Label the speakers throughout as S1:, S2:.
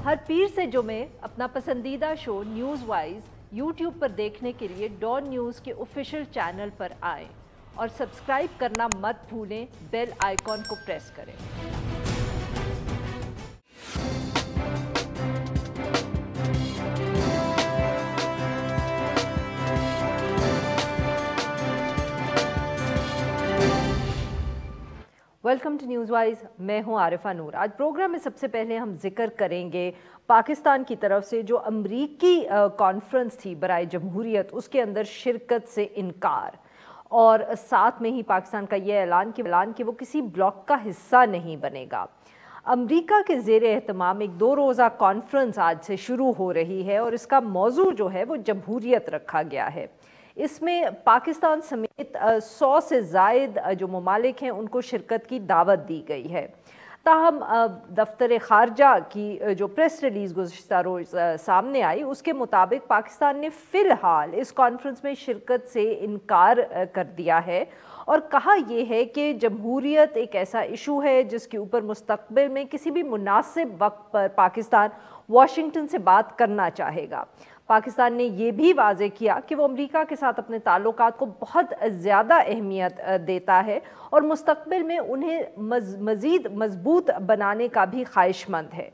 S1: हर पीर से जुमे अपना पसंदीदा शो न्यूज़ वाइज यूट्यूब पर देखने के लिए डॉन न्यूज़ के ऑफिशियल चैनल पर आएं और सब्सक्राइब करना मत भूलें, बेल आइकॉन को प्रेस करें। वेलकम टू न्यूज़ वाइज, मैं हूं आरिफा नूर। आज प्रोग्राम में सबसे पहले हम जिक्र करेंगे पाकिस्तान की तरफ से जो अमरीकी कॉन्फ्रेंस थी बराए जमहूरियत, उसके अंदर शिरकत से इनकार, और साथ में ही पाकिस्तान का ये ऐलान कि वो किसी ब्लॉक का हिस्सा नहीं बनेगा। अमरीका के ज़ेर एहतमाम एक 2 रोज़ा कॉन्फ्रेंस आज से शुरू हो रही है और इसका मौजू जो है वो जमहूरियत रखा गया है। इसमें पाकिस्तान समेत 100 से ज़ायद जो ममालिक हैं उनको शिरकत की दावत दी गई है। ताहम दफ्तर ख़ारजा की जो प्रेस रिलीज़ गुज़श्ता रोज़ सामने आई, उसके मुताबिक पाकिस्तान ने फ़िलहाल इस कॉन्फ्रेंस में शिरकत से इनकार कर दिया है और कहा यह है कि जमहूरियत एक ऐसा इशू है जिसके ऊपर मुस्तक़बिल में किसी भी मुनासिब वक्त पर पाकिस्तान वाशिंगटन से बात करना चाहेगा। पाकिस्तान ने यह भी वाज़े किया कि वो अमेरिका के साथ अपने ताल्लुकात को बहुत ज़्यादा अहमियत देता है और मुस्तक़बिल में उन्हें मज़ीद मजबूत बनाने का भी ख्वाहिशमंद है।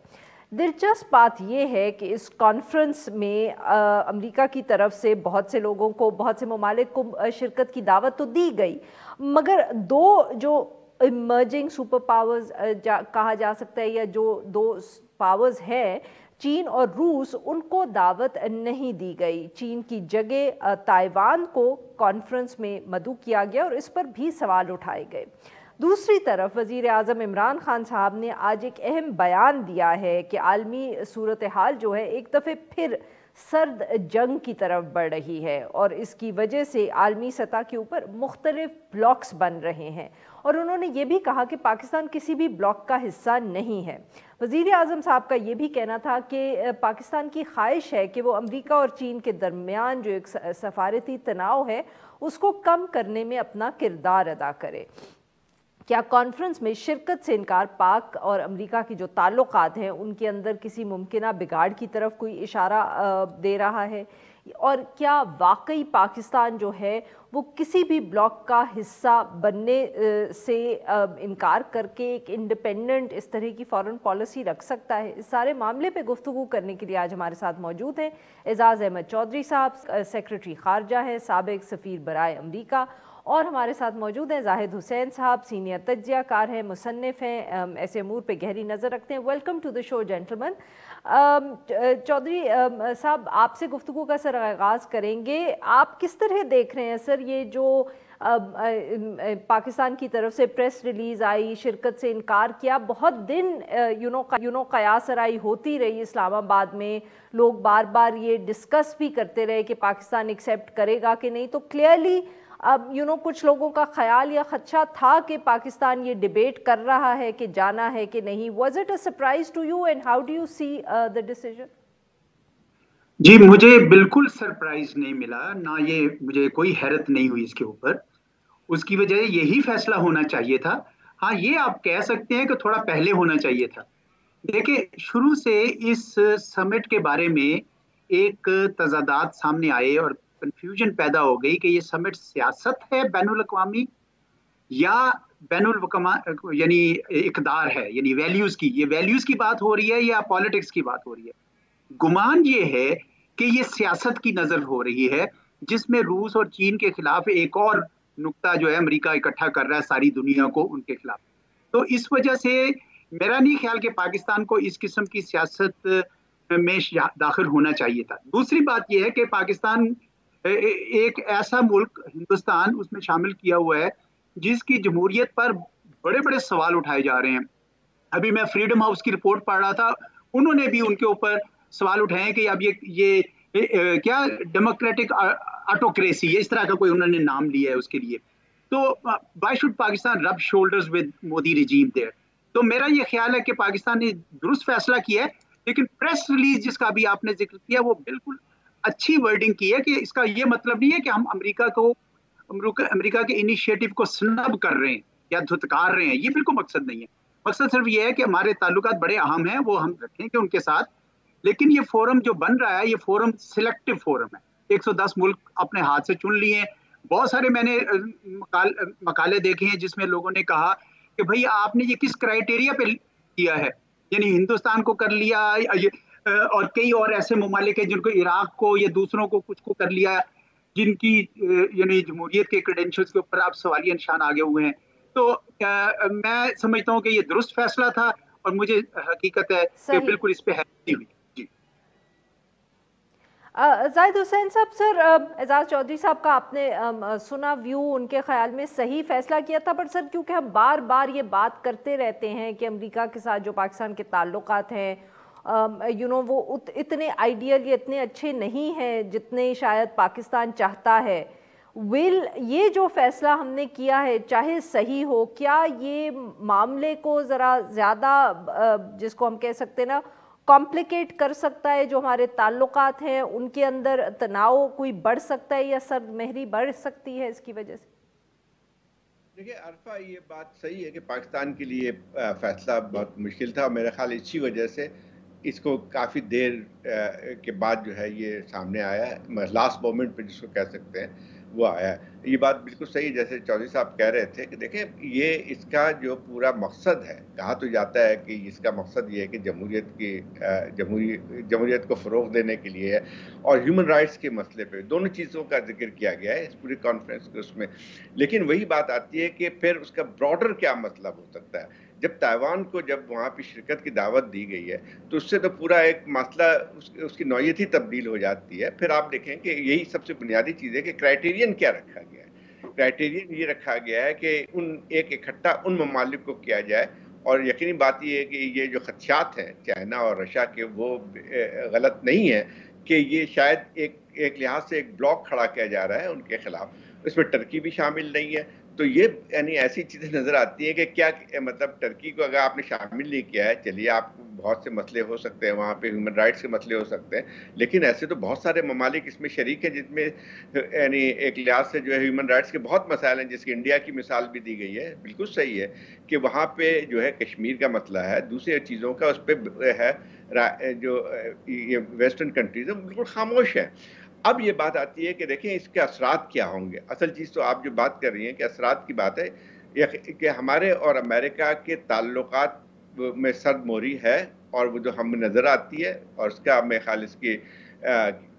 S1: दिलचस्प बात यह है कि इस कॉन्फ्रेंस में अमेरिका की तरफ से बहुत से लोगों को, बहुत से ममालिक को शिरकत की दावत तो दी गई, मगर 2 जो इमर्जिंग सुपर पावर्स कहा जा सकता है, या जो 2 पावर्स हैं, चीन और रूस, उनको दावत नहीं दी गई। चीन की जगह ताइवान को कॉन्फ्रेंस में मदऊ किया गया और इस पर भी सवाल उठाए गए। दूसरी तरफ वज़ीर आज़म इमरान खान साहब ने आज एक अहम बयान दिया है कि आलमी सूरत हाल जो है एक दफ़े फिर सर्द जंग की तरफ बढ़ रही है और इसकी वजह से आलमी सतह के ऊपर मुख्तलिफ ब्लॉक्स बन रहे हैं, और उन्होंने ये भी कहा कि पाकिस्तान किसी भी ब्लॉक का हिस्सा नहीं है। वज़ीर आज़म साहब का ये भी कहना था कि पाकिस्तान की ख्वाहिश है कि वो अमेरिका और चीन के दरमियान जो एक सफारती तनाव है उसको कम करने में अपना किरदार अदा करे। क्या कॉन्फ्रेंस में शिरकत से इनकार पाक और अमेरिका की जो ताल्लुकात हैं उनके अंदर किसी मुमकिना बिगाड़ की तरफ कोई इशारा दे रहा है, और क्या वाकई पाकिस्तान जो है वो किसी भी ब्लॉक का हिस्सा बनने से इनकार करके एक इंडिपेंडेंट इस तरह की फॉरेन पॉलिसी रख सकता है? इस सारे मामले पे गुफ्तगू करने के लिए आज हमारे साथ मौजूद हैं एजाज़ अहमद चौधरी साहब, सेक्रेटरी ख़ारजा हैं, साबिक़ सफ़ीर बराए अमरीका, और हमारे साथ मौजूद हैं जाहिद हुसैन साहब, सीनियर तज्ज़ियाकार हैं, मुसन्निफ़ हैं, ऐसे अमूर पे गहरी नज़र रखते हैं। Welcome to the show gentleman. Chaudhary साहब, आपसे गुफ्तगू का सर आगाज़ करेंगे। आप किस तरह देख रहे हैं सर ये जो पाकिस्तान की तरफ से प्रेस रिलीज़ आई, शिरकत से इनकार किया, बहुत दिन कयासराई होती रही इस्लामाबाद में, लोग बार बार ये डिस्कस भी करते रहे कि पाकिस्तान एक्सेप्ट करेगा कि नहीं, तो क्लियरली अब कुछ लोगों का ख्याल या खदशा था कि पाकिस्तान ये डिबेट कर रहा है कि जाना है कि नहीं। Was it a surprise to you and how do you see the decision?
S2: जी, मुझे बिल्कुल सरप्राइज नहीं मिला, ना ये मुझे कोई हैरत नहीं हुई इसके ऊपर। उसकी वजह यही फैसला होना चाहिए था। हाँ, ये आप कह सकते हैं कि थोड़ा पहले होना चाहिए था। देखिए, शुरू से इस समिट के बारे में एक तजादात सामने आए और कंफ्यूजन पैदा हो गई कि ये समिट सियासत है बैनुल अक़वामी या यानी इक़दार है, यानी वैल्यूज की, ये वैल्यूज की बात हो रही है या पॉलिटिक्स की बात हो रही है। गुमान ये है कि ये सियासत की नजर हो रही है, जिसमें रूस और चीन के खिलाफ एक और नुक्ता जो है अमेरिका इकट्ठा कर रहा है सारी दुनिया को उनके खिलाफ। तो इस वजह से मेरा नहीं ख्याल कि पाकिस्तान को इस किस्म की सियासत में दाखिल होना चाहिए था। दूसरी बात यह है कि पाकिस्तान एक ऐसा मुल्क, हिंदुस्तान, उसमें शामिल किया हुआ है जिसकी जमहूरियत पर बड़े बड़े सवाल उठाए जा रहे हैं। अभी मैं फ्रीडम हाउस की रिपोर्ट पढ़ रहा था, उन्होंने भी उनके ऊपर सवाल उठाए कि अब ये क्या डेमोक्रेटिक ऑटोक्रेसी है, इस तरह का कोई उन्होंने नाम लिया है उसके लिए। तो why should Pakistan rub shoulders with Modi regime there? तो मेरा ये ख्याल है कि पाकिस्तान ने दुरुस्त फैसला किया है, लेकिन प्रेस रिलीज जिसका भी आपने जिक्र किया वो बिल्कुल अच्छी वर्डिंग की है कि इसका ये मतलब नहीं है कि हम अमेरिका के इनिशिएटिव को स्नब कर रहे हैं या धुतकार रहे हैं, ये बिल्कुल मकसद नहीं है। मकसद सिर्फ ये है कि हमारे ताल्लुकात बड़े अहम हैं, वो हम रखें कि उनके साथ لیکن یہ فورم جو بن رہا ہے یہ فورم سلیکٹو فورم ہے. 110 ملک اپنے ہاتھ سے چن لیے ہیں. بہت سارے میں نے مقالے دیکھے ہیں جس میں لوگوں نے کہا کہ بھئی آپ نے یہ کس کرائیٹیریا پہ کیا ہے, یعنی ہندوستان کو کر لیا اور کئی اور ایسے ممالک ہیں جن کو عراق کو یا دوسروں کو کچھ کو کر لیا, جن کی یعنی جمہوریت کے کریڈینشلز کے اوپر اب سوالیہ نشان آگے ہوئے ہیں. تو میں سمجھتا ہوں کہ یہ درست فیصلہ تھا اور مجھے حقیقت ہے کہ بالکل اس پہ حیرانی ہوئی. جی
S1: زاہد حسین صاحب, سر اعزاز چودھری صاحب کا آپ نے سنا ویو, ان کے خیال میں صحیح فیصلہ کیا تھا, پر سر کیونکہ ہم بار بار یہ بات کرتے رہتے ہیں کہ امریکہ کے ساتھ جو پاکستان کے تعلقات ہیں وہ اتنے آئیڈیل یا اتنے اچھے نہیں ہیں جتنے شاید پاکستان چاہتا ہے. یہ جو فیصلہ ہم نے کیا ہے چاہے صحیح ہو, کیا یہ معاملے کو ذرا زیادہ جس کو ہم کہہ سکتے ہیں نا کمپلیکیٹ کر سکتا ہے, جو ہمارے تعلقات ہیں ان کے اندر تناؤ کوئی بڑھ سکتا ہے یا سرد مہری بڑھ سکتی ہے اس کی وجہ سے؟
S3: دیکھیں عرفہ, یہ بات صحیح ہے کہ پاکستان کے لیے فیصلہ بہت مشکل تھا, میرے خیال اسی وجہ سے اس کو کافی دیر کے بعد جو ہے یہ سامنے آیا ہے, لاسٹ مومنٹ پہ جس کو کہہ سکتے ہیں وہ آیا ہے. یہ بات بالکل صحیح جیسے چودھری صاحب کہہ رہے تھے کہ دیکھیں یہ اس کا جو پورا مقصد ہے, کہا تو جاتا ہے کہ اس کا مقصد یہ ہے کہ جمہوریت کو فروغ دینے کے لیے ہے اور ہیومن رائٹس کے مسئلے پہ دونوں چیزوں کا ذکر کیا گیا ہے اس پوری کانفرنس کے اس میں. لیکن وہی بات آتی ہے کہ پھر اس کا براڈر کیا مطلب ہو سکتا ہے. جب تائیوان کو جب وہاں پہ شرکت کی دعوت دی گئی ہے تو اس سے تو پورا ایک مسئلہ اس کی نوعیت ہی تبدیل ہو جاتی ہے. پھر آپ دیکھیں کہ یہی سب سے بنیادی چیز ہے کہ کرائیٹیرین کیا رکھا گیا ہے. کرائیٹیرین یہ رکھا گیا ہے کہ ایک اکٹھا ان ممالک کو کیا جائے, اور یقینی بات یہ ہے کہ یہ جو خدشات ہیں چائنا اور رشیا کے وہ غلط نہیں ہے کہ یہ شاید ایک لحاظ سے ایک بلاک کھڑا کیا جا رہا ہے ان کے خلاف. اس میں ٹرکی بھی شامل نہیں ہے. تو یہ یعنی ایسی چیزیں نظر آتی ہیں کہ کیا مطلب ٹرکی کو اگر آپ نے شامل نہیں کیا ہے, چلیے آپ بہت سے مسئلے ہو سکتے ہیں وہاں پہ, ہیومن رائٹس کے مسئلے ہو سکتے ہیں, لیکن ایسے تو بہت سارے ممالک اس میں شریک ہیں جس میں یعنی ایک لحاظ سے جو ہے ہیومن رائٹس کے بہت مسائل ہیں, جس کی انڈیا کی مثال بھی دی گئی ہے. بالکل صحیح ہے کہ وہاں پہ جو ہے کشمیر کا مسئلہ ہے, دوسری چیزوں کا اس پہ ہے, جو ویسٹرن کنٹریز ہیں بالکل خاموش ہے. اب یہ بات آتی ہے کہ دیکھیں اس کے اثرات کیا ہوں گے. اصل چیز تو آپ جو بات کر رہی ہیں کہ اثرات کی بات ہے کہ ہمارے اور امریکہ کے تعلقات میں سرد موری ہے, اور وہ جو ہمیں نظر آتی ہے اور اس کا میرے خیال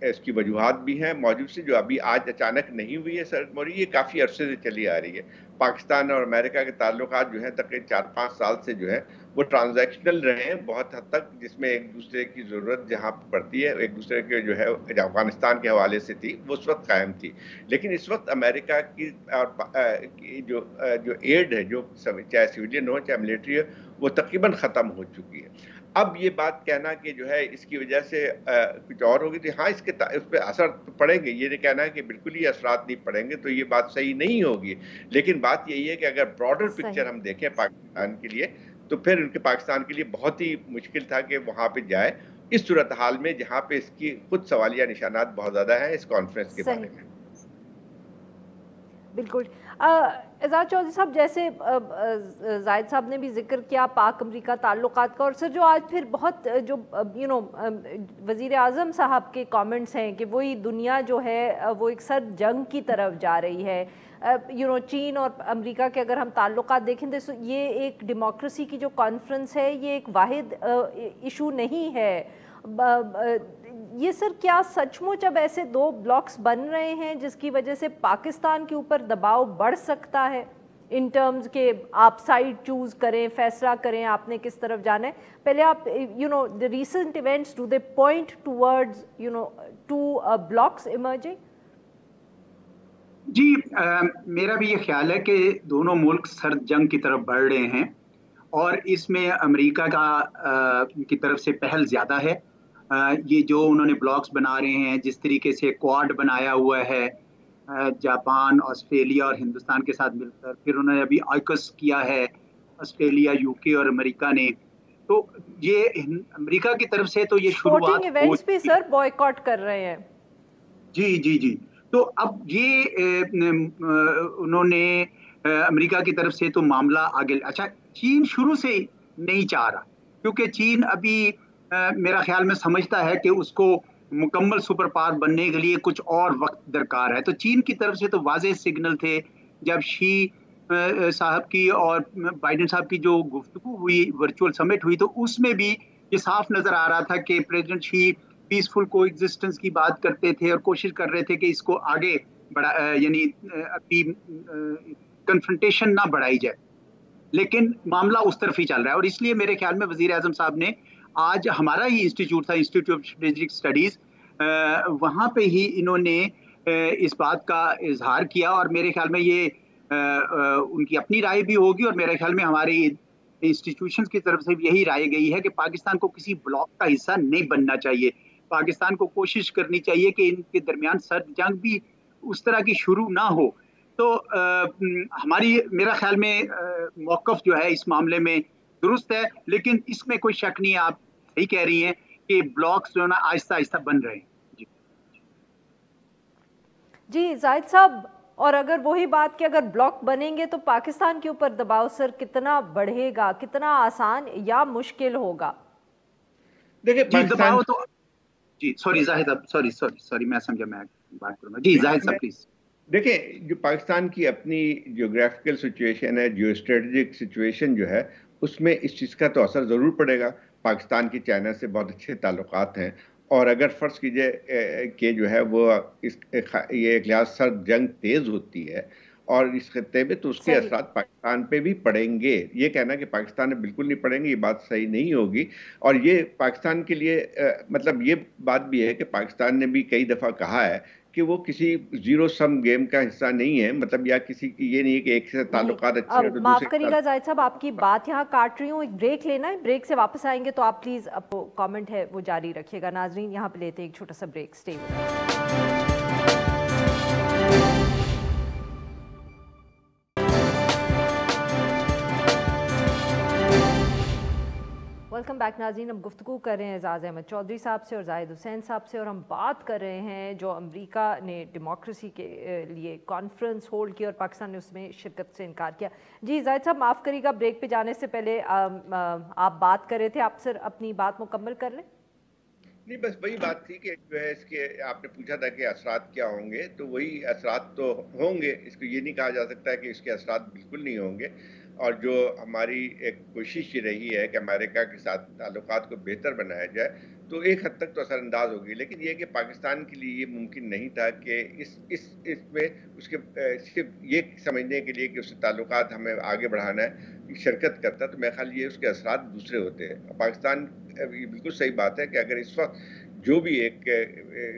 S3: اس کی وجوہات بھی ہیں موجود سے, جو ابھی آج اچانک نہیں ہوئی ہے سرد موری, یہ کافی عرصے سے چلی آ رہی ہے. پاکستان اور امریکہ کے تعلقات جو ہیں تقریباً 4-5 سال سے جو ہے وہ ٹرانزیکشنل رہے ہیں بہت حد تک, جس میں ایک دوسرے کی ضرورت جہاں پڑتی ہے ایک دوسرے کے جو ہے افغانستان کے حوالے سے تھی وہ اس وقت قائم تھی. لیکن اس وقت امریکہ کی جو ایڈ ہے, جو چاہے سویلین ہو چاہے ملٹری ہو, وہ تقریباً ختم ہو چکی ہے. اب یہ بات کہنا کہ جو ہے اس کی وجہ سے کچھ اور ہوگی, تو ہاں اس پہ اثر پڑیں گے, یہ نہیں کہنا ہے کہ بالکل ہی اثرات نہیں پڑیں گے, تو یہ بات صحیح نہیں ہوگی. لیکن بات یہی ہے کہ اگر براڈر پکچر ہم دیکھیں پاکستان کے لیے, تو پھر ان کے پاکستان کے لیے بہت ہی مشکل تھا کہ وہاں پہ جائے اس صورتحال میں جہاں پہ اس کی خود سوالیہ نشانات بہت زیادہ ہیں اس کانفرنس کے بارے میں.
S1: بالکل. اعزاز چودھری صاحب, جیسے زاہد صاحب نے بھی ذکر کیا پاک امریکہ تعلقات کا, اور سر جو آج پھر بہت جو وزیر اعظم صاحب کے کامنٹس ہیں کہ وہی دنیا جو ہے وہ ایک سرد جنگ کی طرف جا رہی ہے. چین اور امریکہ کے اگر ہم تعلقات دیکھیں تو یہ ایک ڈیموکریسی کی جو کانفرنس ہے یہ ایک واحد ایشو نہیں ہے. یہ سر کیا سچ مچ اب ایسے 2 بلاکس بن رہے ہیں جس کی وجہ سے پاکستان کے اوپر دباؤ بڑھ سکتا ہے ان ٹرمز کہ آپ سائڈ چوز کریں, فیصلہ کریں آپ نے کس طرف جانا ہے؟ پہلے آپ the recent events, do they point towards 2 blocks emerging?
S2: جی میرا بھی یہ خیال ہے کہ دونوں ملک سرد جنگ کی طرف بڑھ رہے ہیں, اور اس میں امریکہ کی طرف سے پہل زیادہ ہے. یہ جو انہوں نے بلاکس بنا رہے ہیں, جس طریقے سے کوڈ بنایا ہوا ہے جاپان, آسٹریلیا اور ہندوستان کے ساتھ مل کر, پھر انہوں نے ابھی آئیکس کیا ہے آسٹریلیا, UK اور امریکہ نے, تو یہ امریکہ کی طرف سے تو یہ شروعات
S1: ایونٹس بھی سر بوائیکاٹ کر رہے ہیں.
S2: جی. تو اب یہ انہوں نے امریکہ کی طرف سے تو معاملہ آگے, اچھا چین شروع سے نہیں چاہ رہا, کیونکہ چین ابھی मेरा ख्याल में समझता है कि उसको मुकम्मल सुपर पावर बनने के लिए कुछ और वक्त दरकार है। तो चीन की तरफ से तो वाज़ेह सिग्नल थे जब शी साहब की और बाइडेन साहब की जो गुफ्तगू हुई, वर्चुअल समिट हुई, तो उसमें भी ये साफ नजर आ रहा था कि प्रेसिडेंट शी पीसफुल को एग्जिस्टेंस की बात करते थे और कोशिश कर रहे थे कि इसको आगे बढ़ा, यानी अभी कन्फ्रंटेशन ना बढ़ाई जाए, लेकिन मामला उस तरफ ही चल रहा है। और इसलिए मेरे ख्याल में वजीर आजम साहब ने आज हमारा ही इंस्टीट्यूट था, इंस्टीट्यूट ऑफ स्ट्रेटेजिक स्टडीज, वहाँ पे ही इन्होंने इस बात का इजहार किया और मेरे ख्याल में ये उनकी अपनी राय भी होगी और मेरे ख्याल में हमारी इंस्टीट्यूशंस की तरफ से भी यही राय गई है कि पाकिस्तान को किसी ब्लॉक का हिस्सा नहीं बनना चाहिए। पाकिस्तान को कोशिश करनी चाहिए कि इनके दरमियान सर्द जंग भी उस तरह की शुरू ना हो। तो हमारी मेरा ख्याल में मौक़िफ़ जो है इस मामले में दुरुस्त है, लेकिन इसमें कोई शक नहीं है, आप सही कह रही हैं कि ब्लॉक्स जो है ना आहिस्ता आहिस्ता बन रहे हैं।
S1: जी जाहिद साहब, और अगर वही बात कि अगर ब्लॉक बनेंगे तो पाकिस्तान के ऊपर दबाव सर कितना बढ़ेगा, कितना आसान या मुश्किल होगा?
S2: देखिए दबाव तो जी सॉरी जाहिद सॉरी मैं समझा, मैं बात करूंगा। जी जाहिद साहब प्लीज।
S3: देखिए, जो पाकिस्तान की अपनी जियोग्राफिकल सिचुएशन है, जियो स्ट्रेटेजिक सिचुएशन जो है, उसमें इस चीज़ का तो असर ज़रूर पड़ेगा। पाकिस्तान की चाइना से बहुत अच्छे ताल्लुकात हैं और अगर फ़र्ज़ कीजिए कि जो है वो ये एक लिहाज सर्द जंग तेज़ होती है और इस खत्ते में, तो उसके असरात पाकिस्तान पे भी पड़ेंगे। ये कहना कि पाकिस्तान में बिल्कुल नहीं पड़ेंगे, ये बात सही नहीं होगी। और ये पाकिस्तान के लिए मतलब ये बात भी है कि पाकिस्तान ने भी कई दफ़ा कहा है कि वो किसी जीरो सम गेम का हिस्सा नहीं है, मतलब या किसी ये नहीं है कि एक से ताल्लुकात अच्छे हैं तो
S1: माफ करिएगा जाहिद साहब, आपकी बात यहाँ काट रही हूँ, एक ब्रेक लेना है, ब्रेक से वापस आएंगे तो आप प्लीज कमेंट है वो जारी रखिएगा। नाजरीन यहाँ पे लेते हैं एक छोटा सा break, stay with us. Welcome back नाज़रीन, हम गुफ्तगू कर रहे हैं एजाज़ अहमद चौधरी साहब से और जाहिद हुसैन साहब से, और हम बात कर रहे हैं जो अमेरिका ने डेमोक्रेसी के लिए कॉन्फ्रेंस होल्ड की और पाकिस्तान ने उसमें शिरकत से इनकार किया। जी जाहिद साहब माफ़ करिएगा, ब्रेक पे जाने से पहले आप बात कर रहे थे, आप सर अपनी बात मुकम्मल कर लें।
S3: नहीं, बस वही बात थी कि जो है इसके आपने पूछा था कि असरात क्या होंगे, तो वही असरात तो होंगे, इसको ये नहीं कहा जा सकता है कि इसके असरात बिल्कुल नहीं होंगे। और जो हमारी एक कोशिश ये रही है कि अमेरिका के साथ ताल्लुकात को बेहतर बनाया जाए, तो एक हद तक तो असरअंदाज होगी, लेकिन ये कि पाकिस्तान के लिए ये मुमकिन नहीं था कि इसमें उसके सिर्फ ये समझने के लिए कि उससे ताल्लुकात हमें आगे बढ़ाना है शिरकत करता, तो मेरे ख्याल ये उसके असरात दूसरे होते हैं। पाकिस्तान बिल्कुल सही बात है कि अगर इस वक्त जो भी एक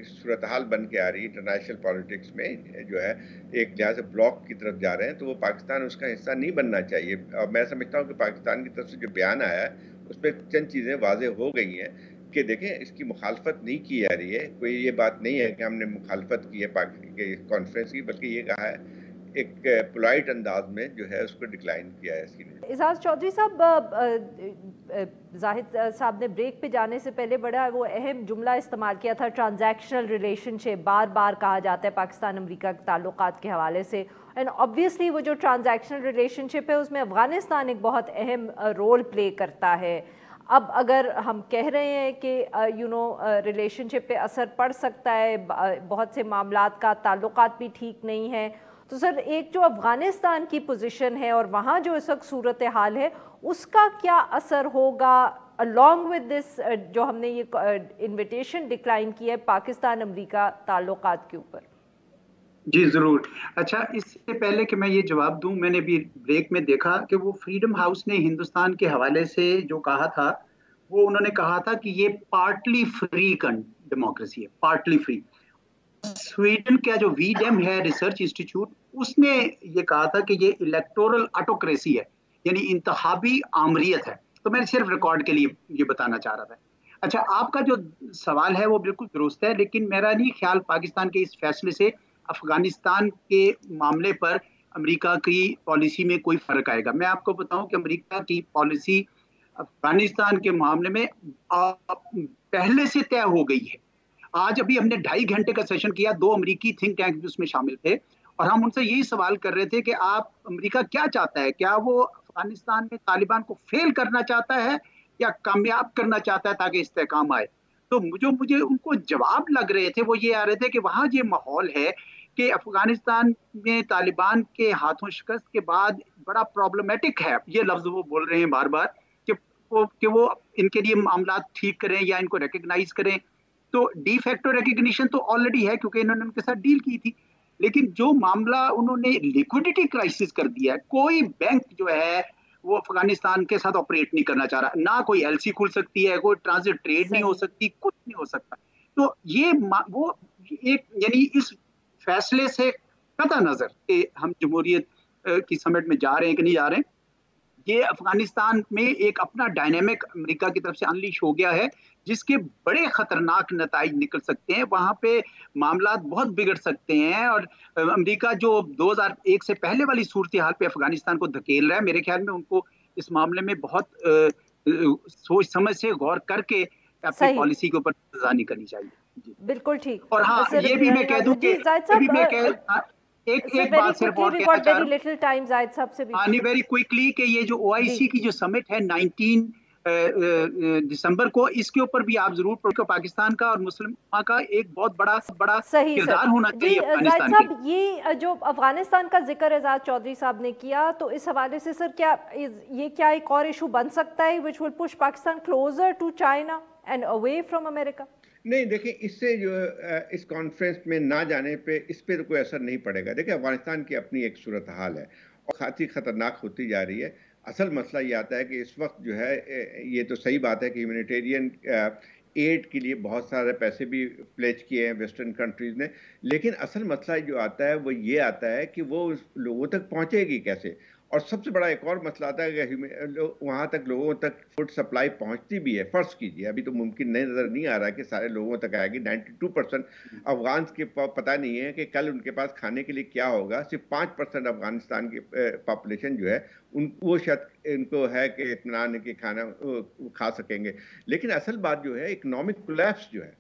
S3: सूरत हाल बन के आ रही है इंटरनेशनल पॉलिटिक्स में, जो है एक लिहाज से ब्लॉक की तरफ जा रहे हैं, तो वो पाकिस्तान उसका हिस्सा नहीं बनना चाहिए। और मैं समझता हूँ कि पाकिस्तान की तरफ से जो बयान आया है उसमें चंद चीज़ें वाज़ेह हो गई हैं कि देखें, इसकी मुखालफत नहीं की जा रही है, कोई ये बात नहीं है कि हमने मुखालफत की है कॉन्फ्रेंस की, बल्कि ये कहा है एक पोलाइट अंदाज में जो है उसको डिक्लाइन किया है इसके लिए।
S1: एजाज चौधरी साहब, जाहिद साहब ने ब्रेक पे जाने से पहले बड़ा वो अहम जुमला इस्तेमाल किया था, ट्रांजैक्शनल रिलेशनशिप, बार बार कहा जाता है पाकिस्तान अमेरिका के ताल्लुकात के हवाले से, एंड ऑब्वियसली वो जो ट्रांजैक्शनल रिलेशनशिप है उसमें अफगानिस्तान एक बहुत अहम रोल प्ले करता है। अब अगर हम कह रहे हैं कि रिलेशनशिप पे असर पड़ सकता है, बहुत से मामलात का ताल्लुकात भी ठीक नहीं है, तो सर एक जो अफगानिस्तान की पोजीशन है और वहाँ जो इस वक्त सूरत हाल है उसका क्या असर होगा अलॉन्ग विद दिस जो हमने ये इनविटेशन डिक्लाइन किया है पाकिस्तान अमेरिका ताल्लुकात के ऊपर?
S2: जी ज़रूर। अच्छा, इससे पहले कि मैं ये जवाब दूं, मैंने भी ब्रेक में देखा कि वो फ्रीडम हाउस ने हिंदुस्तान के हवाले से जो कहा था, वो उन्होंने कहा था कि ये पार्टली फ्री डेमोक्रेसी है, पार्टली फ्री। स्वीडन का जो वीडेम है रिसर्च इंस्टीट्यूट, उसने ये कहा था कि ये इलेक्टोरल ऑटोक्रेसी है, यानी इंतखाबी आमरीत है। तो मैं सिर्फ रिकॉर्ड के लिए ये बताना चाह रहा था। अच्छा, आपका जो सवाल है वो बिल्कुल दुरुस्त है, लेकिन मेरा नहीं ख्याल पाकिस्तान के इस फैसले से अफगानिस्तान के मामले पर अमेरिका की पॉलिसी में कोई फर्क आएगा। मैं आपको बताऊं कि अमेरिका की पॉलिसी अफगानिस्तान के मामले में पहले से तय हो गई है। आज अभी हमने 2.5 घंटे का सेशन किया, 2 अमेरिकी थिंक टैंक भी उसमें शामिल थे, और हम उनसे यही सवाल कर रहे थे कि आप अमेरिका क्या चाहता है, क्या वो अफगानिस्तान में तालिबान को फेल करना चाहता है या कामयाब करना चाहता है ताकि इस्तेहकाम आए। तो जो मुझे उनको जवाब लग रहे थे वो ये आ रहे थे कि वहाँ ये माहौल है कि अफगानिस्तान में तालिबान के हाथों शिकस्त के बाद बड़ा प्रॉब्लमेटिक है, ये लफ्ज वो बोल रहे हैं बार बार कि वो इनके लिए मामला ठीक करें या इनको रिकग्नाइज करें। तो डी फैक्टो रिकग्निशन तो ऑलरेडी है क्योंकि इन्होंने उनके साथ डील की थी, लेकिन जो मामला उन्होंने लिक्विडिटी क्राइसिस कर दिया है, कोई बैंक जो है वो अफगानिस्तान के साथ ऑपरेट नहीं करना चाह रहा, ना कोई एलसी खुल सकती है, कोई ट्रांजिट ट्रेड नहीं हो सकती, कुछ नहीं हो सकता। तो ये वो एक यानी इस फैसले से कतई नजर कि हम जमहूरियत की समिट में जा रहे हैं कि नहीं जा रहे हैं, ये अफगानिस्तान में एक अपना डायनेमिक अमेरिका की तरफ से अनलीश हो गया है जिसके बड़े खतरनाक नताइज निकल सकते हैं। वहां पे मामला बहुत बिगड़ सकते हैं और अमेरिका जो 2001 से पहले वाली सूरत हाल पे अफगानिस्तान को धकेल रहा है, मेरे ख्याल में उनको इस मामले में बहुत सोच समझ से गौर करके अपनी पॉलिसी के ऊपर इंतज़ार करनी चाहिए।
S1: बिल्कुल ठीक।
S2: और हाँ, ये भी मैं कह दूं कि एक बात सिर्फ और कहना चाह रहा हूं वेरी क्विकली कि ये जो ओआईसी की जो समिट है 19 दिसंबर को, इसके ऊपर भी आप जरूर पढ़ो। पाकिस्तान का और मुस्लिम का एक बहुत बड़ा किरदार होना चाहिए अफगानिस्तान
S1: साहब। ये जो अफगानिस्तान का जिक्र एजाज चौधरी साहब ने किया, तो इस हवाले से सर क्या एक और इशू बन सकता है which will push Pakistan closer to China and away from America?
S3: नहीं, देखिए, इससे जो इस कॉन्फ्रेंस में ना जाने पे इस पे तो कोई असर नहीं पड़ेगा। देखिए, अफगानिस्तान की अपनी एक सूरत हाल है और खासी खतरनाक होती जा रही है। असल मसला ये आता है कि इस वक्त जो है, ये तो सही बात है कि ह्यूमैनिटेरियन एड के लिए बहुत सारे पैसे भी प्लेज किए हैं वेस्टर्न कंट्रीज ने, लेकिन असल मसला जो आता है वो ये आता है कि वो लोगों तक पहुंचेगी कैसे। और सबसे बड़ा एक और मसला आता है कि वहाँ तक लोगों तक फूड सप्लाई पहुँचती भी है। फर्ज कीजिए, अभी तो मुमकिन नज़र नहीं आ रहा कि सारे लोगों तक आएगी। 92% अफगान के पता नहीं है कि कल उनके पास खाने के लिए क्या होगा। सिर्फ 5% अफगानिस्तान की पॉपुलेशन जो है वो शायद इनको है कि इत्मीनान के खाना खा सकेंगे। लेकिन असल बात जो है, इकोनॉमिक कोलैप्स जो है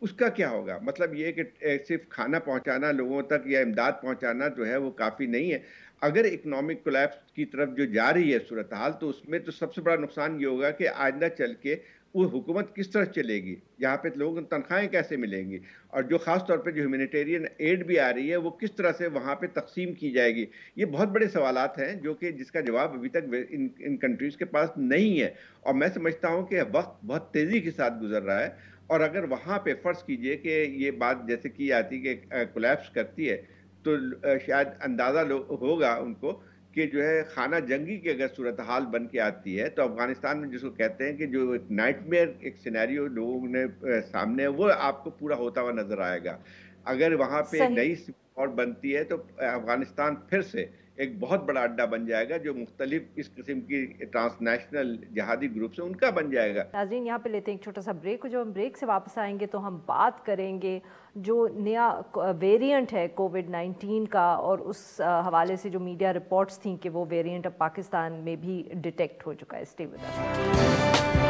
S3: उसका क्या होगा। मतलब ये कि सिर्फ खाना पहुंचाना लोगों तक या इमदाद पहुंचाना जो है वो काफ़ी नहीं है। अगर इकोनॉमिक कोलैप्स की तरफ जो जा रही है सूरत हाल, तो उसमें तो सबसे बड़ा नुकसान ये होगा कि आइंदा चल के वो हुकूमत किस तरह चलेगी, यहाँ पे लोगों को तनख्वाहें कैसे मिलेंगी, और जो ख़ास तौर पे जो ह्यूमैनिटेरियन एड भी आ रही है वो किस तरह से वहाँ पे तकसीम की जाएगी। ये बहुत बड़े सवालात हैं जो कि जिसका जवाब अभी तक इन कंट्रीज़ के पास नहीं है। और मैं समझता हूँ कि वक्त बहुत तेज़ी के साथ गुजर रहा है, और अगर वहाँ पे फ़र्ज़ कीजिए कि ये बात जैसे की जाती कि कोलैप्स करती है, तो शायद अंदाज़ा होगा उनको कि जो है खाना जंगी की अगर सूरत हाल बन के आती है, तो अफगानिस्तान में जिसको कहते हैं कि जो एक नाइटमेयर एक सिनेरियो लोगों ने सामने है, वो आपको पूरा होता हुआ नजर आएगा। अगर वहाँ पे नई और बनती है तो अफगानिस्तान फिर से एक बहुत बड़ा अड्डा बन जाएगा जो मुख्तलिफ इस किस्म की ट्रांसनेशनल जिहादी ग्रुप से उनका बन जाएगा।
S1: नाज़रीन, यहाँ पे लेते हैं एक छोटा सा ब्रेक। जब हम ब्रेक से वापस आएंगे तो हम बात करेंगे जो नया वेरिएंट है कोविड-19 का, और उस हवाले से जो मीडिया रिपोर्ट्स थी कि वो वेरिएंट अब पाकिस्तान में भी डिटेक्ट हो चुका है। Stay with us.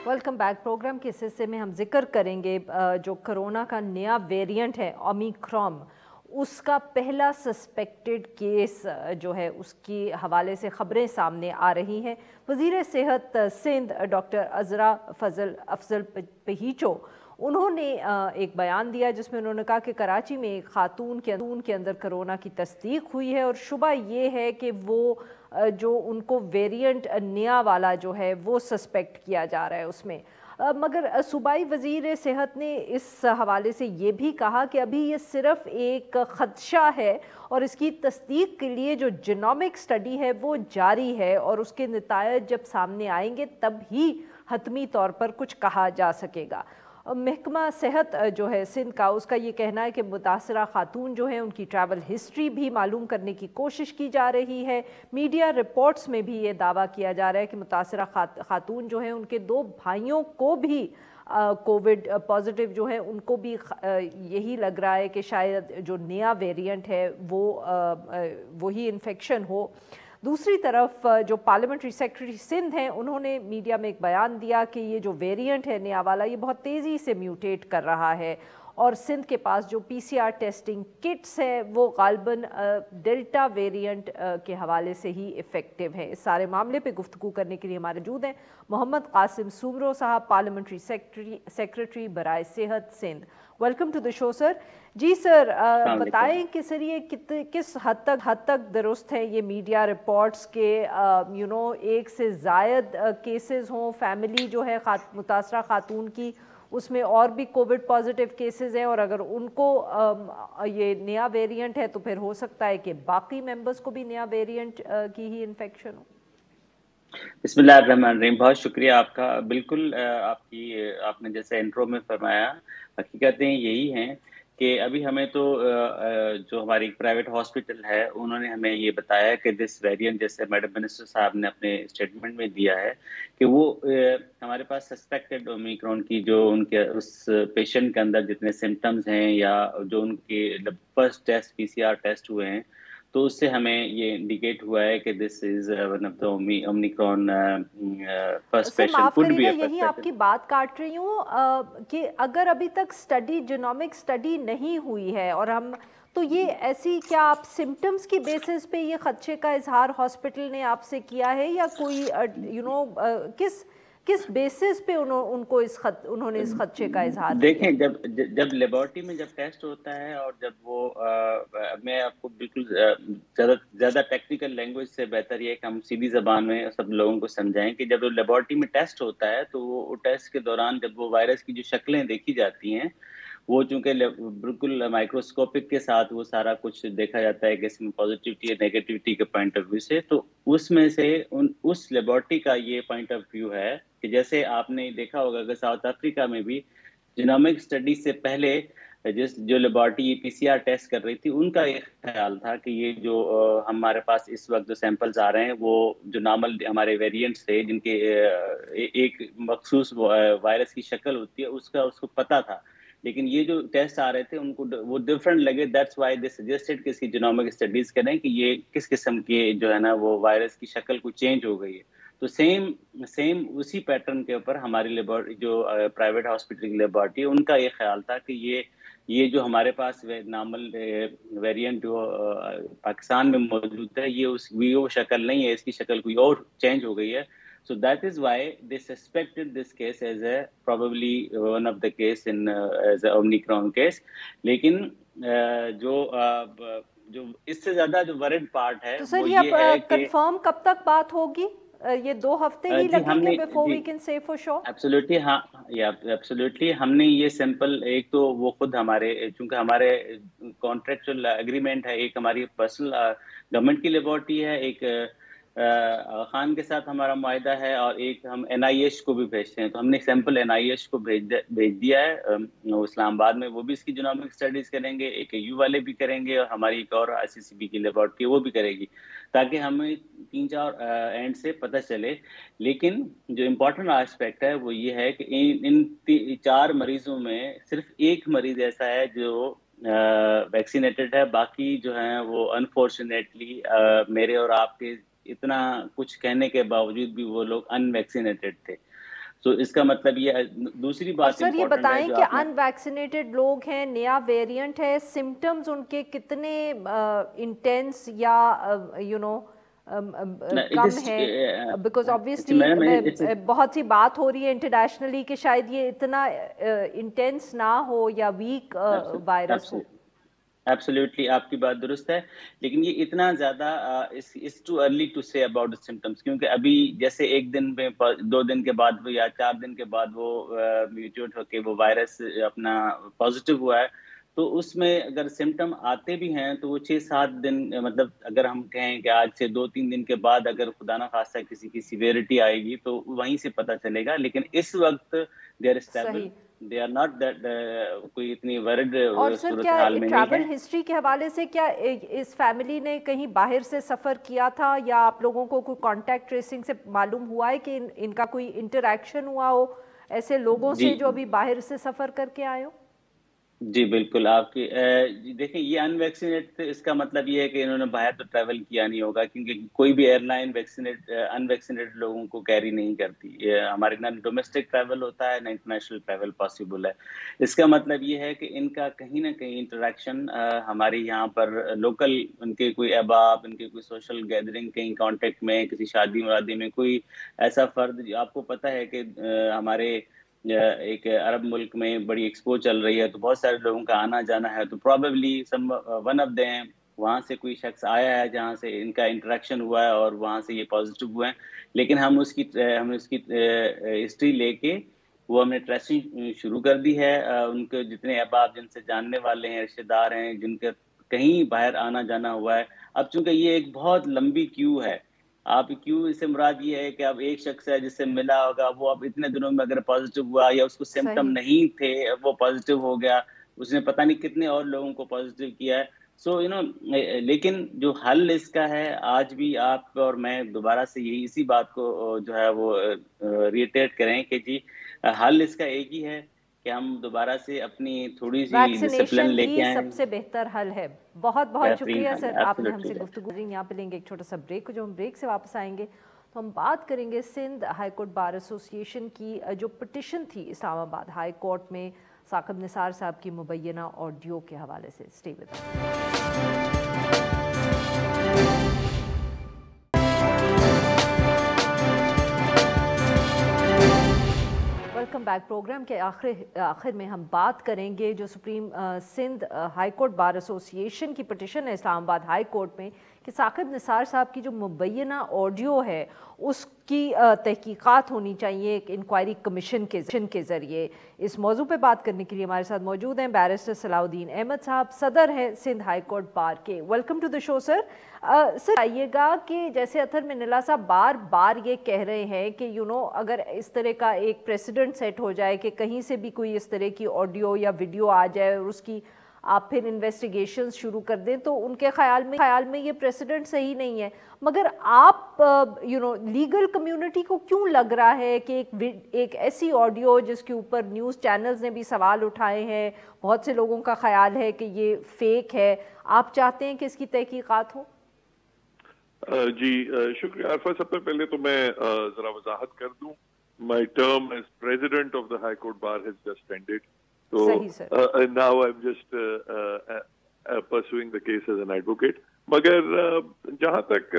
S1: Welcome back. Programme के इस हिस्से में हम जिक्र करेंगे जो कोरोना का नया वेरिएंट है ओमिक्रॉन, उसका पहला सस्पेक्टेड केस जो है उसके हवाले से ख़बरें सामने आ रही हैं। वज़ीर सेहत सिंध डॉक्टर अज़रा अफजल पहीचो, उन्होंने एक बयान दिया जिसमें उन्होंने कहा कि कराची में एक खातून के अंदर कोरोना की तस्दीक हुई है, और शुबा ये है कि वो जो उनको वेरिएंट नया वाला जो है वो सस्पेक्ट किया जा रहा है उसमें। मगर सूबाई वज़ीर सेहत ने इस हवाले से ये भी कहा कि अभी ये सिर्फ एक ख़दशा है और इसकी तस्दीक के लिए जो जीनोमिक स्टडी है वो जारी है, और उसके नतायज जब सामने आएंगे तब ही हतमी तौर पर कुछ कहा जा सकेगा। महकमा सेहत जो है सिंध का, उसका ये कहना है कि मुतासरा खातून जो है उनकी ट्रैवल हिस्ट्री भी मालूम करने की कोशिश की जा रही है। मीडिया रिपोर्ट्स में भी ये दावा किया जा रहा है कि मुतासरा खातून जो है उनके 2 भाइयों को भी कोविड पॉजिटिव जो है उनको भी यही लग रहा है कि शायद जो नया वेरिएंट है वो वही इन्फेक्शन हो। दूसरी तरफ जो पार्लियामेंट्री सेक्रेटरी सिंध हैं, उन्होंने मीडिया में एक बयान दिया कि ये जो वेरिएंट है नया वाला, ये बहुत तेज़ी से म्यूटेट कर रहा है اور سندھ کے پاس جو PCR ٹیسٹنگ کٹس ہے وہ غالباً ڈیلٹا ویریئنٹ کے حوالے سے ہی افیکٹو ہیں. اس سارے معاملے پہ گفتگو کرنے کے لیے ہمارے موجود ہیں محمد قاسم سومرو صاحب, پارلیمنٹری سیکریٹری برائے صحت سندھ. ویلکم ٹو دی شو سر. جی سر, بتائیں کہ سر یہ کس حد تک درست ہے یہ میڈیا رپورٹس کے ایک سے زائد کیسز ہوں, فیملی جو ہے متاثرہ خاتون کی اس میں اور بھی کووڈ پازیٹیو کیسز ہیں, اور اگر ان کو یہ نیا ویریئنٹ ہے تو پھر ہو سکتا ہے کہ باقی ممبرز کو بھی نیا ویریئنٹ کی ہی انفیکشن ہو.
S4: بسم اللہ الرحمن الرحیم. بہت شکریہ آپ کا. بالکل آپ نے جیسے انٹرو میں فرمایا, حقیقتیں یہی ہیں کہ ابھی ہمیں تو جو ہماری پرائیویٹ ہاسپٹل ہے انہوں نے ہمیں یہ بتایا کہ دس ویریئنٹ, جیسے میڈم منسٹر صاحب نے اپنے اسٹیٹمنٹ میں دیا ہے کہ وہ ہمارے پاس سسپیکٹڈ اومیکرون کی جو ان کے اس پیشنٹ کے اندر جتنے سمٹمز ہیں یا جو ان کے فرسٹ ٹیسٹ PCR ٹیسٹ ہوئے ہیں تو اس سے ہمیں یہ انڈیکیٹ ہوا ہے کہ this is one of the omicron first patient could be.
S1: یہی آپ کی بات کاٹ رہی ہوں کہ اگر ابھی تک جینومک اسٹڈی نہیں ہوئی ہے اور ہم تو یہ ایسی کیا آپ سمٹمز کی بیسس پہ یہ خدشے کا اظہار ہاسپٹل نے آپ سے کیا ہے یا کوئی کس بیسس پہ انہوں نے اس خدشے کا اظہار کیا؟
S4: دیکھیں, جب لیبارٹری میں جب ٹیسٹ ہوتا ہے اور جب وہ میں آپ کو بالکل زیادہ ٹیکنیکل لینگویج سے بہتر یہ ہے کہ ہم سیدھی زبان میں سب لوگوں کو سمجھائیں کہ جب لیبارٹری میں ٹیسٹ ہوتا ہے تو وہ ٹیسٹ کے دوران جب وہ وائرس کی جو شکلیں دیکھی جاتی ہیں وہ چونکہ بالکل مائکروسکوپک کے ساتھ وہ سارا کچھ دیکھا جاتا ہے کہ اس میں پازیٹیوٹی اور نیگیٹیوٹی کے پوائنٹ آف ویو سے, تو اس میں سے اس لیبارٹری کا یہ پوائنٹ آف ویو ہے کہ جیسے آپ نے دیکھا ہوگا کہ ساؤتھ افریقہ میں بھی جینومک اسٹڈی سے پہلے جو لیبارٹری PCR ٹیسٹ کر رہی تھی ان کا یہ خیال تھا کہ یہ جو ہمارے پاس اس وقت جو سیمپلز آ رہے ہیں وہ جو نارمل ہمارے ویریئنٹس تھے جن کے ایک مخصوص وائرس کی شکل ہوتی ہے اس کو پتہ تھا, لیکن یہ جو ٹیسٹ آ رہے تھے ان کو وہ ڈفرینٹ لگے. دیٹس وائی دے سجیسٹڈ کہ اس کی جینومک اسٹڈیز کریں کہ یہ کس قسم کے جو ہے نا وہ وائرس کی شکل کو چینج ہو گئی ہے. تو سیم اسی پیٹرن کے اوپر ہماری لیبارٹری جو پرائیویٹ ہاسپٹل کی لیبارٹری ان کا یہ خیال تھا کہ یہ جو ہمارے پاس نارمل ویریئنٹ جو پاکستان میں موجود ہے یہ وہ شکل نہیں ہے, اس کی شکل کوئی اور چینج ہو گئی ہے. So that is why they suspected this case as probably one of the case as a Omicron case. لیکن جو اس سے زیادہ جو ورڈ پارٹ ہے
S1: وہ یہ ہے کہ کنفرم کب تک بات ہوگی, یہ 2 ہفتے ہی لگیں گے before we can say for sure?
S4: Absolutely, ہاں, absolutely. ہم نے یہ سیمپل ایک تو وہ خود ہمارے چونکہ ہمارے کانٹریکچوئل اگریمنٹ ہے, ایک ہماری پرسنل گورنمنٹ کی لیبارٹری ہے, ایک خان کے ساتھ ہمارا معاہدہ ہے, اور ایک ہم NIH کو بھی بھیجتے ہیں. تو ہم نے سیمپل NIH کو بھیج دیا ہے اسلام آباد میں, وہ بھی اس کی جینومک اسٹڈیز کریں گے, ایک AU والے بھی کریں گے, اور ہماری ایک اور ICCB کی لیبارٹری وہ بھی کرے گی, تاکہ ہمیں 3-4 اینڈ سے پتہ چلے. لیکن جو امپورٹنٹ آسپیکٹ ہے وہ یہ ہے کہ ان 4 مریضوں میں صرف ایک مریض ایسا ہے جو ویکسینیٹڈ ہے, باقی جو ہیں وہ انفارچونیٹلی میرے اور آپ کے اتنا کچھ کہنے کے باوجود بھی وہ لوگ ان ویکسینیٹڈ تھے. تو اس کا مطلب یہ دوسری بات
S1: سر یہ بتائیں کہ ان ویکسینیٹڈ لوگ ہیں, نیا ویریئنٹ ہے, سمٹمز ان کے کتنے انٹینس یا کم ہے؟ بیکاز obviously بہت سی بات ہو رہی ہے انٹرنیشنلی کہ شاید یہ اتنا انٹینس نہ ہو یا ویک وائرس ہو.
S4: ایبسلیوٹلی آپ کی بات درست ہے, لیکن یہ اتنا زیادہ it's too early to say about the symptoms, کیونکہ ابھی جیسے ایک دن میں 2 دن کے بعد یا 4 دن کے بعد وہ میوٹیٹ ہو کے وہ وائرس اپنا پازیٹیو ہوا ہے, تو اس میں اگر سمٹم آتے بھی ہیں تو وہ 6-7 دن, مطلب اگر ہم کہیں کہ آج سے 2-3 دن کے بعد اگر خدا نہ خواستہ کسی کی سیویرٹی آئے گی تو وہیں سے پتہ چلے گا. لیکن اس وقت دیر stable, they are not that کوئی اتنی ورڈ صورت حال میں نہیں ہے.
S1: اور سر کیا ٹریول ہسٹری کے حوالے سے کیا اس فیملی نے کہیں باہر سے سفر کیا تھا, یا آپ لوگوں کو کوئی کانٹیکٹ ٹریسنگ سے معلوم ہوا ہے کہ ان کا کوئی انٹریکشن ہوا ہو ایسے لوگوں سے جو ابھی باہر سے سفر کر کے آئے ہو؟
S4: جی بالکل آپ کی دیکھیں یہ ان ویکسینیٹ، اس کا مطلب یہ ہے کہ انہوں نے باہر تو ٹریول کیا نہیں ہوگا، کیونکہ کوئی بھی ایئر لائن ان ویکسینیٹ لوگوں کو کیری نہیں کرتی. ہمارے نہ ڈومیسٹک ٹریول ہوتا ہے نہ انٹرنیشنل ٹریول پاسبل ہے. اس کا مطلب یہ ہے کہ ان کا کہیں نہ کہیں انٹریکشن ہمارے یہاں پر لوکل، ان کے کوئی احباب، ان کے کوئی سوشل گیدرنگ، کہیں کانٹیکٹ میں، کسی شادی مرادی میں کوئی ایسا فرد، آپ کو پتہ ہے کہ ہمارے ایک عرب ملک میں بڑی ایکسپو چل رہی ہے، تو بہت سارے لوگوں کا آنا جانا ہے، تو پروبیبلی ون آف دیم وہاں سے کوئی شخص آیا ہے جہاں سے ان کا انٹریکشن ہوا ہے اور وہاں سے یہ پازیٹیو ہوئے ہیں. لیکن ہم اس کی ہسٹری لے کے وہ ہم نے ٹریسنگ شروع کر دی ہے. ان کے جتنے احباب، جن سے جاننے والے ہیں، رشتے دار ہیں، جن کا کہیں باہر آنا جانا ہوا ہے. اب چونکہ یہ ایک بہت لمبی کیو ہے، آپ کیوں اس سے مراد یہ ہے کہ اب ایک شخص ہے جس سے ملا ہوگا، وہ اب اتنے دنوں میں اگر پازیٹیو ہوا یا اس کو سمپٹم نہیں تھے وہ پازیٹیو ہو گیا، اس نے پتہ نہیں کتنے اور لوگوں کو پازیٹیو کیا ہے. سو لیکن جو حل اس کا ہے، آج بھی آپ اور میں دوبارہ سے اسی بات کو جو ہے وہ ریٹیٹ کریں کہ جی حل اس کا ایک ہی ہے کہ ہم دوبارہ سے اپنی تھوڑی سی ڈسپلن لے کے آئیں.
S1: سب سے بہتر حل ہے. بہت بہت شکریہ سر، آپ نے ہم سے گفتگو کی. یہاں پہ لیں گے ایک چھوٹا سا بریک، جو ہم بریک سے واپس آئیں گے تو ہم بات کریں گے Sindh high court bar association کی جو پٹیشن تھی اسلام آباد ہائی کورٹ میں ثاقب نثار صاحب کی مبینہ آڈیو کے حوالے سے. Stay with us. Welcome back. پروگرام کے آخر میں ہم بات کریں گے جو supreme Sindh high court bar association کی پٹیشن ہے اسلام آباد ہائی کورٹ میں کہ ثاقب نثار صاحب کی جو مبینہ آڈیو ہے اس کی تحقیقات ہونی چاہیے ایک انکوائری کمیشن کے ذریعے. اس موضوع پہ بات کرنے کے لیے ہمارے ساتھ موجود ہیں بیرسٹر صلاح الدین احمد صاحب، صدر ہیں سندھ ہائی کورٹ بار کے. ویلکم ٹو دی شو سر. سر آئیے گا کہ جیسے اطہر منالہ صاحب بار بار یہ کہہ رہے ہیں کہ اگر اس طرح کا ایک پریسیڈنٹ سیٹ ہو جائے کہ کہیں سے بھی کوئی اس طرح کی آڈیو یا ویڈیو آ جائے اور اس کی آپ پھر انویسٹیگیشن شروع کر دیں تو ان کے خیال میں یہ پریسیڈنٹ صحیح نہیں ہے. مگر آپ لیگل کمیونٹی کو کیوں لگ رہا ہے کہ ایک ایسی آڈیو جس کے اوپر نیوز چینلز نے بھی سوال اٹھائے ہیں، بہت سے لوگوں کا خیال ہے کہ یہ فیک ہے، آپ چاہتے ہیں کہ اس کی تحقیقات ہو؟
S5: جی شکریہ عارفہ. سب سے پہلے تو میں ذرا وضاحت کر دوں، my term as president of the High Court Bar has just ended. So now I'm just pursuing the case as an advocate. مگر جہاں تک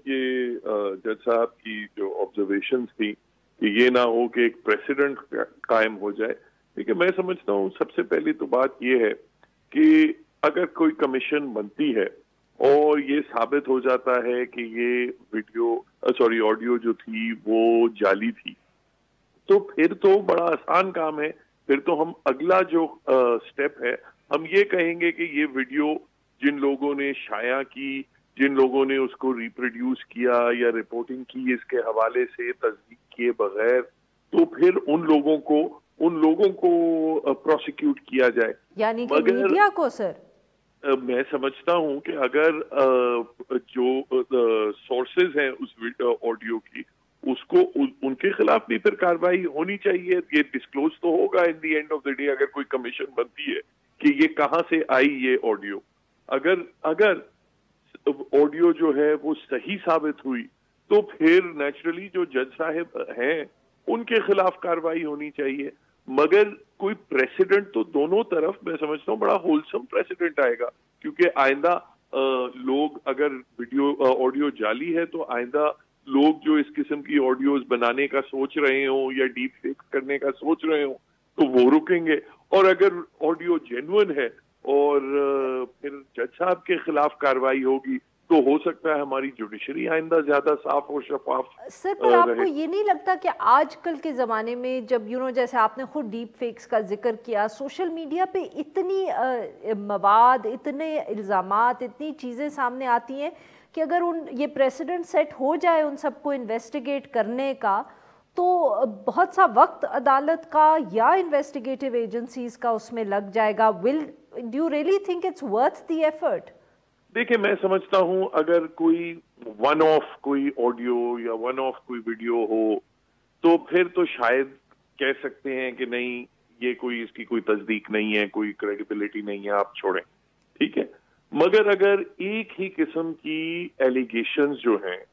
S5: یہ جج صاحب کی جو آبزرویشنز تھی کہ یہ نہ ہو کہ ایک پریسیڈنٹ قائم ہو جائے، لیکن میں سمجھتا ہوں سب سے پہلی تو بات یہ ہے کہ اگر کوئی کمیشن بنتی ہے اور یہ ثابت ہو جاتا ہے کہ یہ آڈیو جو تھی وہ جعلی تھی، تو پھر تو بڑا آسان کام ہے. پھر تو ہم اگلا جو سٹیپ ہے ہم یہ کہیں گے کہ یہ ویڈیو جن لوگوں نے شائع کی، جن لوگوں نے اس کو ریپروڈیوس کیا یا رپورٹنگ کی اس کے حوالے سے تصدیق کیے بغیر، تو پھر ان لوگوں کو پروسیکیوٹ کیا جائے. یعنی کہ
S1: میڈیا کو سر
S5: میں سمجھتا ہوں کہ اگر جو سورسز ہیں اس آڈیو کی، اس کو ان کے خلاف بھی پھر کاروائی ہونی چاہیے. یہ ڈسکلوز تو ہوگا in the end of the day اگر کوئی کمیشن بنتی ہے کہ یہ کہاں سے آئی یہ آڈیو. اگر آڈیو جو ہے وہ صحیح ثابت ہوئی تو پھر نیچرلی جو جج صاحب ہیں ان کے خلاف کاروائی ہونی چاہیے. مگر کوئی پریسیڈنٹ تو دونوں طرف میں سمجھتا ہوں بڑا ہولسم پریسیڈنٹ آئے گا، کیونکہ آئندہ لوگ اگر آڈیو جعلی ہے تو آئندہ لوگ جو اس قسم کی آڈیوز بنانے کا سوچ رہے ہوں یا ڈیپ فیک کرنے کا سوچ رہے ہوں تو وہ رکیں گے. اور اگر آڈیو جینوئن ہے اور پھر جج صاحب کے خلاف کاروائی ہوگی تو ہو سکتا ہے ہماری جوڈیشری آئندہ زیادہ صاف اور شفاف.
S1: سر پر آپ کو یہ نہیں لگتا کہ آج کل کے زمانے میں جب جیسے آپ نے خود ڈیپ فیکس کا ذکر کیا، سوشل میڈیا پہ اتنی مواد، اتنے الزامات، اتنی چیزیں سامنے آتی ہیں کہ اگر یہ پریسیڈنٹ سیٹ ہو جائے ان سب کو انویسٹیگیٹ کرنے کا تو بہت سا وقت عدالت کا یا انویسٹیگیٹو ایجنسیز کا اس میں لگ جائے گا. Do you really think it's worth the effort?
S5: دیکھیں میں سمجھتا ہوں اگر کوئی ون آف کوئی آڈیو یا ون آف کوئی ویڈیو ہو تو پھر تو شاید کہہ سکتے ہیں کہ نہیں ये कोई इसकी कोई तस्दीक नहीं है, कोई क्रेडिबिलिटी नहीं है, आप छोड़ें, ठीक है। मगर अगर एक ही किस्म की एलिगेशंस जो हैं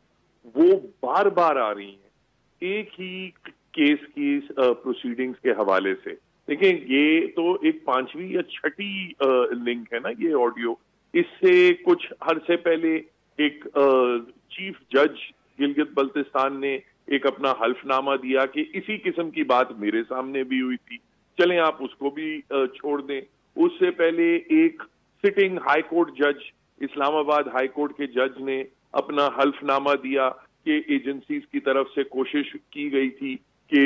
S5: वो बार बार आ रही हैं एक ही केस की प्रोसीडिंग्स के हवाले से, देखिए ये तो एक 5वीं या 6ठी लिंक है ना ये ऑडियो। इससे कुछ अरसे पहले एक चीफ जज गिलगित बल्तिस्तान ने एक अपना हल्फनामा दिया कि इसी किस्म की बात मेरे सामने भी हुई थी, चलें आप उसको भी छोड़ दें। उससे पहले एक सिटिंग हाई कोर्ट जज, इस्लामाबाद हाई कोर्ट के जज ने अपना हल्फनामा दिया कि एजेंसीज की तरफ से कोशिश की गई थी कि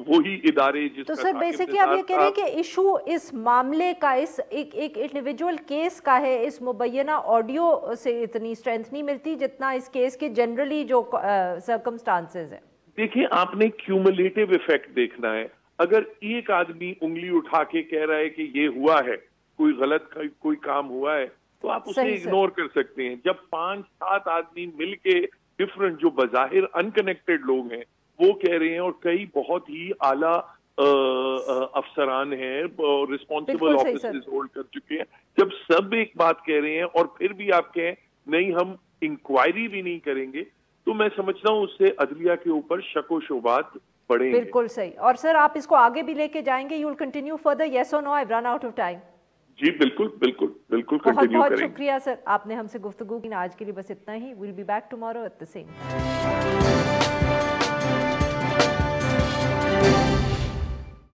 S5: वही इदारे
S1: तो सर बेसिकली आप ये कह रहे हैं कि इशू इस मामले का, इस एक इंडिविजुअल केस का है, इस मुबैना ऑडियो से इतनी स्ट्रेंथ नहीं मिलती जितना इस केस के जनरली जो सर्कमस्टांसेस है।
S5: देखिए आपने क्यूमुलेटिव इफेक्ट देखना है। अगर एक आदमी उंगली उठा के कह रहा है कि ये हुआ है, कोई गलत कोई काम हुआ है, तो आप उसे इग्नोर कर सकते हैं। जब 5-7 आदमी मिलके डिफरेंट जो बजाहिर अनकनेक्टेड लोग हैं वो कह रहे हैं और कई बहुत ही आला अफसरान हैं, रिस्पॉन्सिबल ऑफिसर्स होल्ड कर चुके हैं, जब सब एक बात कह रहे हैं और फिर भी आप कहें नहीं हम इंक्वायरी भी नहीं करेंगे, तो मैं समझता हूँ उससे अदलिया के ऊपर शक व शुबात बढ़ेंगे।
S1: बिल्कुल सही। और सर आप इसको आगे भी लेके जाएंगे, you will continue further, yes और no? I run out of time.
S5: जी बिल्कुल बिल्कुल बिल्कुल
S1: बहुत
S5: कंटिन्यू
S1: बहुत
S5: करेंगे।
S1: शुक्रिया सर, आपने हमसे गुफ्तगू की। आज के लिए बस इतना ही। Will be back tomorrow at the same time.